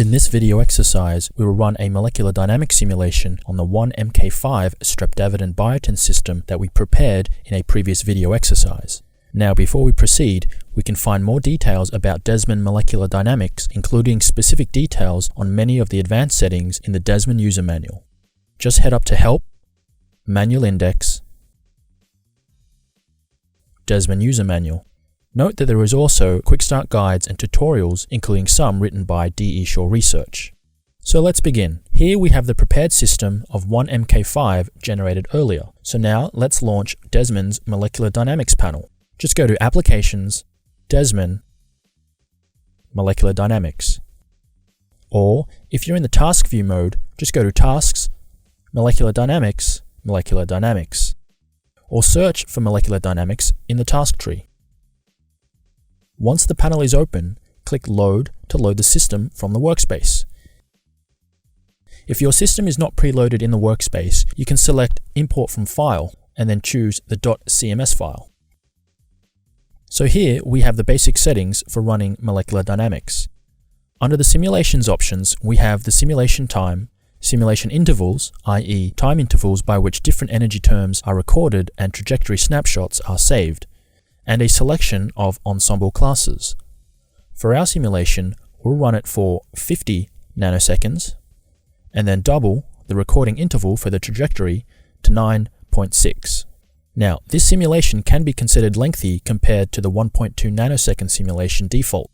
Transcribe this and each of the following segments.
In this video exercise, we will run a molecular dynamics simulation on the 1MK5 streptavidin biotin system that we prepared in a previous video exercise. Now, before we proceed, we can find more details about Desmond molecular dynamics, including specific details on many of the advanced settings in the Desmond user manual. Just head up to Help, Manual Index, Desmond user manual. Note that there is also quick start guides and tutorials, including some written by D.E. Shaw Research. So let's begin. Here we have the prepared system of 1MK5 generated earlier. So now let's launch Desmond's molecular dynamics panel. Just go to Applications, Desmond, Molecular Dynamics. Or if you're in the task view mode, just go to Tasks, Molecular Dynamics, Molecular Dynamics. Or search for Molecular Dynamics in the task tree. Once the panel is open, click Load to load the system from the workspace. If your system is not preloaded in the workspace, you can select Import from File and then choose the .cms file. So here we have the basic settings for running molecular dynamics. Under the simulations options, we have the simulation time, simulation intervals, i.e. time intervals by which different energy terms are recorded and trajectory snapshots are saved, and a selection of ensemble classes. For our simulation, we'll run it for 50 nanoseconds, and then double the recording interval for the trajectory to 9.6. Now, this simulation can be considered lengthy compared to the 1.2 nanosecond simulation default,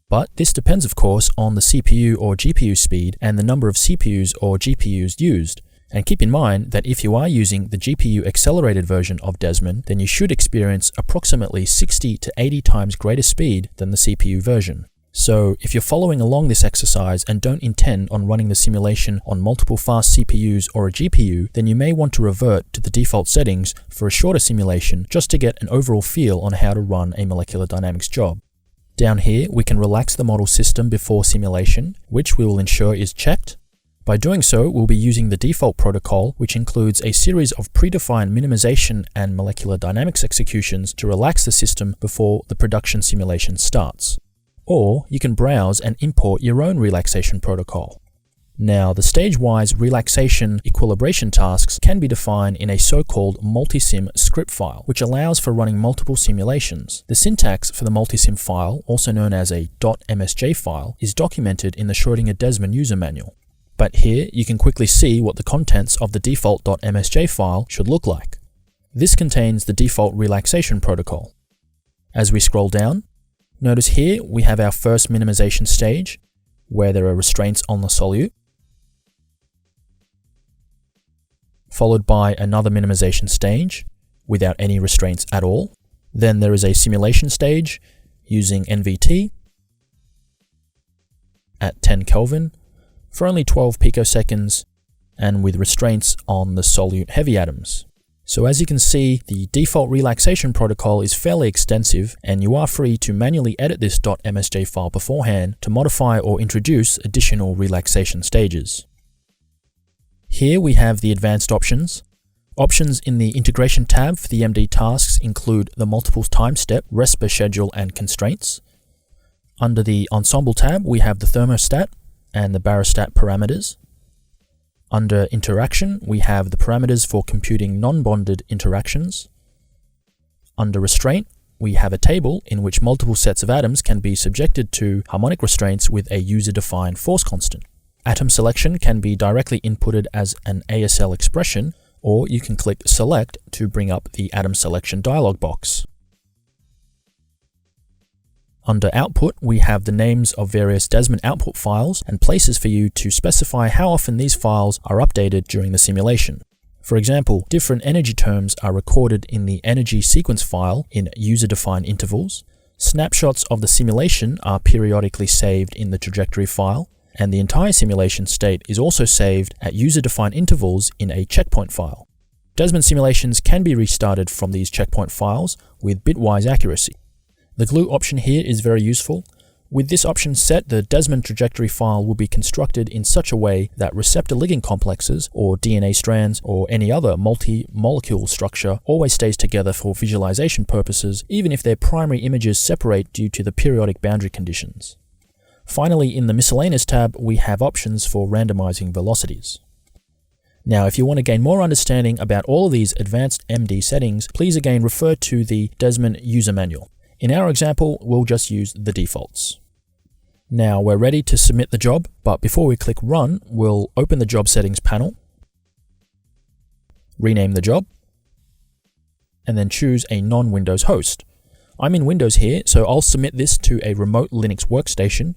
but this depends of course on the CPU or GPU speed and the number of CPUs or GPUs used. And keep in mind that if you are using the GPU accelerated version of Desmond, then you should experience approximately 60 to 80 times greater speed than the CPU version. So if you're following along this exercise and don't intend on running the simulation on multiple fast CPUs or a GPU, then you may want to revert to the default settings for a shorter simulation just to get an overall feel on how to run a molecular dynamics job. Down here, we can relax the model system before simulation, which we will ensure is checked. By doing so, we'll be using the default protocol, which includes a series of predefined minimization and molecular dynamics executions to relax the system before the production simulation starts. Or you can browse and import your own relaxation protocol. Now, the stage-wise relaxation equilibration tasks can be defined in a so-called multisim script file, which allows for running multiple simulations. The syntax for the multisim file, also known as a .msj file, is documented in the Schrödinger Desmond user manual. But here you can quickly see what the contents of the default .msj file should look like. This contains the default relaxation protocol. As we scroll down, notice here we have our first minimization stage, where there are restraints on the solute, followed by another minimization stage without any restraints at all. Then there is a simulation stage using NVT at 10 Kelvin, for only 12 picoseconds and with restraints on the solute heavy atoms. So as you can see, the default relaxation protocol is fairly extensive, and you are free to manually edit this .msj file beforehand to modify or introduce additional relaxation stages. Here we have the advanced options. Options in the integration tab for the MD tasks include the multiple time step, RESPA schedule and constraints. Under the ensemble tab, we have the thermostat and the barostat parameters. Under interaction, we have the parameters for computing non-bonded interactions. Under restraint, we have a table in which multiple sets of atoms can be subjected to harmonic restraints with a user-defined force constant. Atom selection can be directly inputted as an ASL expression, or you can click Select to bring up the atom selection dialog box. Under output, we have the names of various Desmond output files and places for you to specify how often these files are updated during the simulation. For example, different energy terms are recorded in the energy sequence file in user-defined intervals. Snapshots of the simulation are periodically saved in the trajectory file, and the entire simulation state is also saved at user-defined intervals in a checkpoint file. Desmond simulations can be restarted from these checkpoint files with bitwise accuracy. The glue option here is very useful. With this option set, the Desmond trajectory file will be constructed in such a way that receptor ligand complexes, or DNA strands, or any other multi-molecule structure always stays together for visualization purposes, even if their primary images separate due to the periodic boundary conditions. Finally, in the Miscellaneous tab, we have options for randomizing velocities. Now, if you want to gain more understanding about all of these advanced MD settings, please again refer to the Desmond user manual. In our example, we'll just use the defaults. Now we're ready to submit the job, but before we click Run, we'll open the Job Settings panel, rename the job, and then choose a non-Windows host. I'm in Windows here, so I'll submit this to a remote Linux workstation.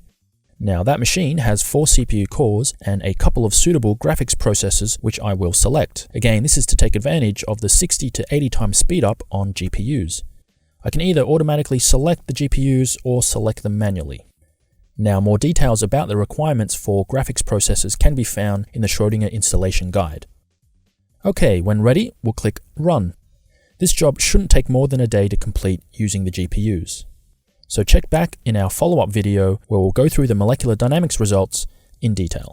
Now that machine has 4 CPU cores and a couple of suitable graphics processors which I will select. Again, this is to take advantage of the 60 to 80 times speed up on GPUs. I can either automatically select the GPUs or select them manually. Now more details about the requirements for graphics processors can be found in the Schrödinger installation guide. Okay, when ready, we'll click Run. This job shouldn't take more than a day to complete using the GPUs. So check back in our follow-up video where we'll go through the molecular dynamics results in detail.